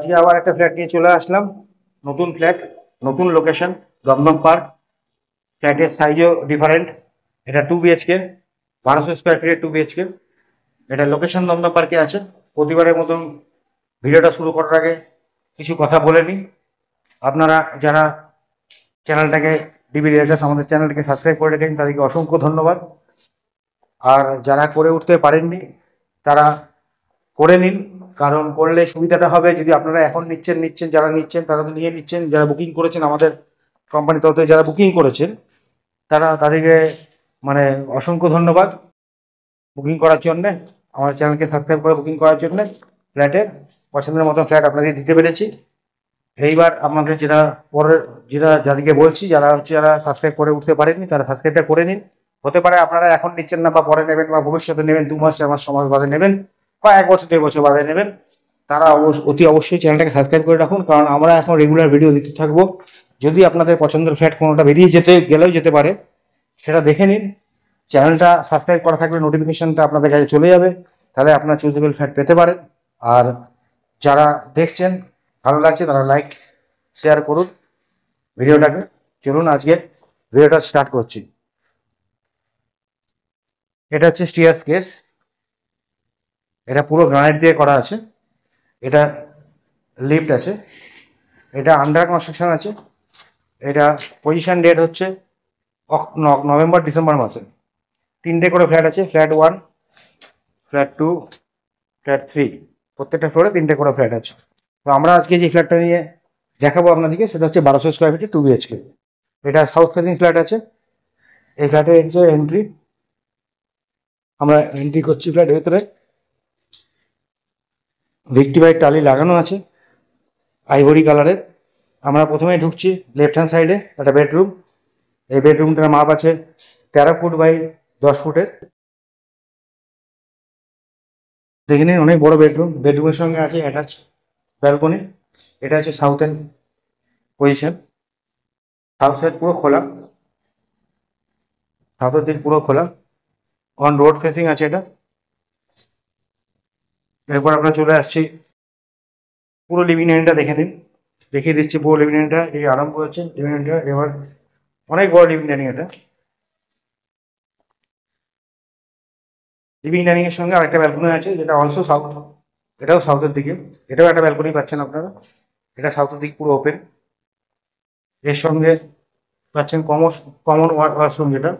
আজকে আবার একটা ফ্ল্যাট নিয়ে চলে আসলাম। নতুন ফ্ল্যাট, নতুন লোকেশন, দমদম পার্ক। ফ্ল্যাটের সাইজও ডিফারেন্ট। এটা 2 BHK, 1200 স্কোয়ার ফিটের 2 BHK। এটা লোকেশন দমদম পার্কে আছে। প্রতিবারের মতন ভিডিওটা শুরু করার আগে কিছু কথা বলে নিই। আপনারা যারা চ্যানেলটাকে ডিবি রিয়েলটার্স আমাদের চ্যানেলটাকে সাবস্ক্রাইব করে রেখেছেন তাদেরকে অসংখ্য ধন্যবাদ। আর যারা করে উঠতে পারেননি তারা করে নিন, কারণ করলে সুবিধাটা হবে। যদি আপনারা এখন নিচ্ছেন যারা নিচ্ছেন তারা তো নিয়ে নিচ্ছেন, যারা বুকিং করেছেন আমাদের কোম্পানি তরফ থেকে যারা বুকিং করেছেন তাদেরকে মানে অসংখ্য ধন্যবাদ বুকিং করার জন্যে, আমাদের চ্যানেলকে সাবস্ক্রাইব করে বুকিং করার জন্যে। ফ্ল্যাটের পছন্দের মতো ফ্ল্যাট আপনাদের দিতে পেরেছি। এইবার আপনাদের যাদেরকে বলছি যারা সাবস্ক্রাইব করে উঠতে পারেননি তারা সাবস্ক্রাইবটা করে নিন। হতে পারে আপনারা এখন নিচ্ছেন না বা পরে নেবেন বা ভবিষ্যতে নেবেন, 2 মাস 4 মাস সময় বাদে নেবেন বা 1 বছর 1.5 বছর বাদে নেবেন, তারা অতি অবশ্যই চ্যানেলটাকে সাবস্ক্রাইব করে রাখুন, কারণ আমরা এখন রেগুলার ভিডিও দিতে থাকবো। যদি আপনাদের পছন্দের ফ্ল্যাট কোনোটা বেরিয়ে যেতে পারে সেটা দেখে নিন। চ্যানেলটা সাবস্ক্রাইব করা থাকলে নোটিফিকেশনটা আপনাদের কাছে চলে যাবে, তাহলে আপনারা চুজেবল ফ্ল্যাট পেতে পারেন। আর যারা দেখছেন ভালো লাগছে তারা লাইক শেয়ার করুন ভিডিওটাকে। চলুন আজকে ভিডিওটা স্টার্ট করছি। এটা হচ্ছে স্টিয়ার্স কেস। এটা পুরো গ্রানাইট দিয়ে করা আছে। এটা লিফট আছে। এটা আন্ডার কনস্ট্রাকশন আছে। এটা পজিশন ডেট হচ্ছে নভেম্বর ডিসেম্বর মাসে। 3টে করে ফ্ল্যাট আছে, ফ্ল্যাট 1, ফ্ল্যাট 2, ফ্ল্যাট 3। প্রত্যেকটা ফ্লোরে 3টে করে ফ্ল্যাট আছে। তো আমরা আজকে যে ফ্ল্যাটটা নিয়ে দেখাবো আপনাদেরকে সেটা হচ্ছে 1200 স্কোয়ার ফিটে 2 BHK। এটা সাউথ ফেসিং ফ্ল্যাট আছে। এই ফ্ল্যাটে হচ্ছে এন্ট্রি, আমরা এন্ট্রি করছি ফ্ল্যাটের ভেতরে। ভিক্টিফাইড টালি লাগানো আছে আইভরি কালারের। আমরা প্রথমেই ঢুকছি লেফট হ্যান্ড সাইডে একটা বেডরুম। এই বেডরুমটার মাপ আছে 13 ফুট বাই 10 ফুটের। দেখে নিন, অনেক বড় বেডরুম। বেডরুমের সঙ্গে আছে অ্যাটাচ ব্যালকনি। এটা হচ্ছে সাউথের পজিশন। সাউথ সাইড পুরো খোলা, সাউথের দিক পুরো খোলা, অন রোড ফেসিং আছে এটা। এরপর আমরা চলে আসছি পুরো লিভিং এরিয়াটা দেখে নিন। দেখিয়ে দিচ্ছি পুরো লিভিং এরিয়াটা। এই আরম্ভ হচ্ছে লিভিং এরিয়া। এবার অনেক বড় লিভিং এরিয়া এটা। লিভিং ডাইনিং এর সঙ্গে আরেকটা ব্যালকনি আছে যেটা অলসো সাউথ, এটাও সাউথের দিকে। এটাও একটা ব্যালকনি পাচ্ছেন আপনারা। এটা সাউথের দিক পুরো ওপেন। এর সঙ্গে পাচ্ছেন কমন ওয়াশরুম, যেটা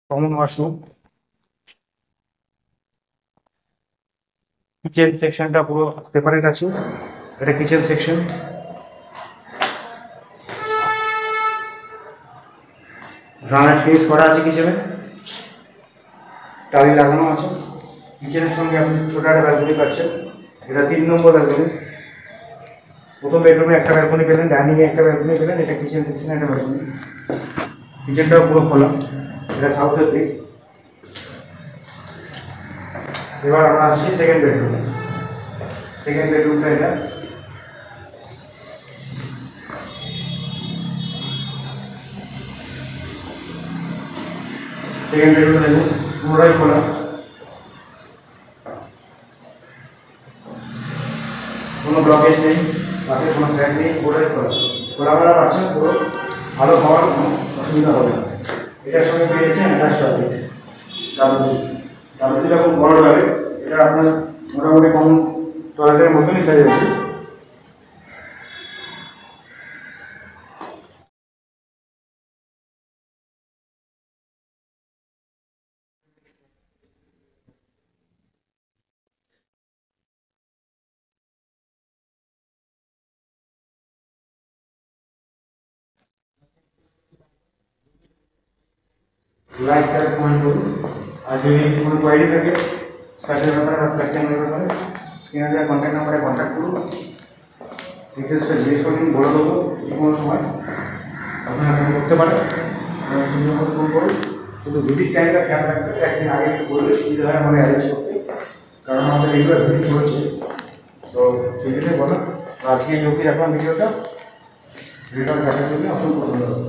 কমন ওয়াশরুম। কিচেন সেকশনটা পুরো সেপারেট আছে। এটা কিচেন সেকশন। গ্রানাইট ফিনিশ করা আছে কিচেনে, টাইল লাগানো আছে। কিচেনের সঙ্গে আপনি ছোট একটা ব্যালকনি পাচ্ছেন। এটা 3 নম্বর ব্যালকনি। প্রথম বেডরুমে একটা ব্যালকনি পেলেন, ডাইনিংয়ে একটা ব্যালকনি পেলেন। এটা কিচেন সেকশনে একটা ব্যালকনি। কিচেনটাও পুরো খোলা। এটা সাউথের দিক। এবার আমরা আসছি সেকেন্ড বেডরুমে। সেকেন্ড বেডরুমটা এটা। সেকেন্ড বেডরুমটা দেখুন পুরোটাই খোলা, কোনো ব্লকেজ নেই, পাশে কোনো ফ্ল্যাট নেই, পুরোটাই খোলা। খোলামেলা পাচ্ছেন, পুরো ভালো হওয়ার কোনো অসুবিধা হবে না। এটার সঙ্গে পেয়েছেন অ্যাটাচ টয়লেট। ডাবলুটা খুব বড় টয়লেট। এটা আপনার মোটামুটি কমন টয়লেটের মতনই সাইজ আছে। লাইক শেয়ার কমেন্ট করুন। আর যদি কোনো কোয়ারি থাকে ফ্ল্যাটের ব্যাপারে বা ফ্ল্যাট চ্যানেলের ব্যাপারে স্ক্রিনে দেওয়া কন্ট্যাক্ট নাম্বারে কন্ট্যাক্ট করুন। ডিটেলসটা জিজ্ঞেস করুন, বলে দেবো যে কোনো সময় আপনারা ফোন করতে পারেন। ফোন করুন। শুধু ভিজিট টাইমটা খেয়াল রাখতে একদিন আগে একটু বললে সুবিধা হয় আমাদের অ্যারেঞ্জ করতে, কারণ আমাদের রেগুলার ভিজিট করেছে। তো সেই জন্যই বলা। আজকে এই অবধি রাখলাম ভিডিওটা দেখার জন্য অসংখ্য ধন্যবাদ।